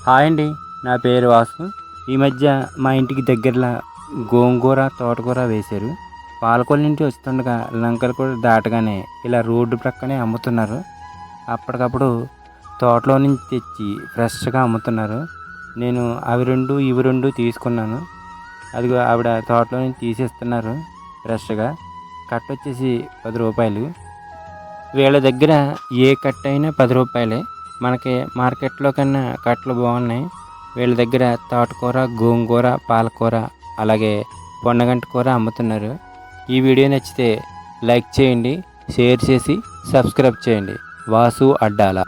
Hi అండి, నా పేరు వాసు. ఈ మధ్య మా ఇంటికి దగ్గరలో గోంగూర తోటకూర వేశారు. పాలకొల్లు నుంచి వస్తుండగా లంకలు కూడా దాటగానే ఇలా రోడ్డు ప్రక్కనే అమ్ముతున్నారు. అప్పటికప్పుడు తోటలో నుంచి తెచ్చి ఫ్రెష్గా అమ్ముతున్నారు. నేను అవి రెండు ఇవి రెండు తీసుకున్నాను. అదిగో ఆవిడ తోటలో నుంచి తీసేస్తున్నారు ఫ్రెష్గా. కట్ట వచ్చేసి 10 రూపాయలు. వీళ్ళ దగ్గర ఏ కట్ట అయినా 10 రూపాయలే. మనకి మార్కెట్లో కన్నా కట్టలు బాగున్నాయి. వీళ్ళ దగ్గర తోటకూర, గోంగూర, పాలకూర, అలాగే పొన్నగంటి కూర అమ్ముతున్నారు. ఈ వీడియో నచ్చితే లైక్ చేయండి, షేర్ చేసి సబ్స్క్రైబ్ చేయండి. వాసు అడ్డాల.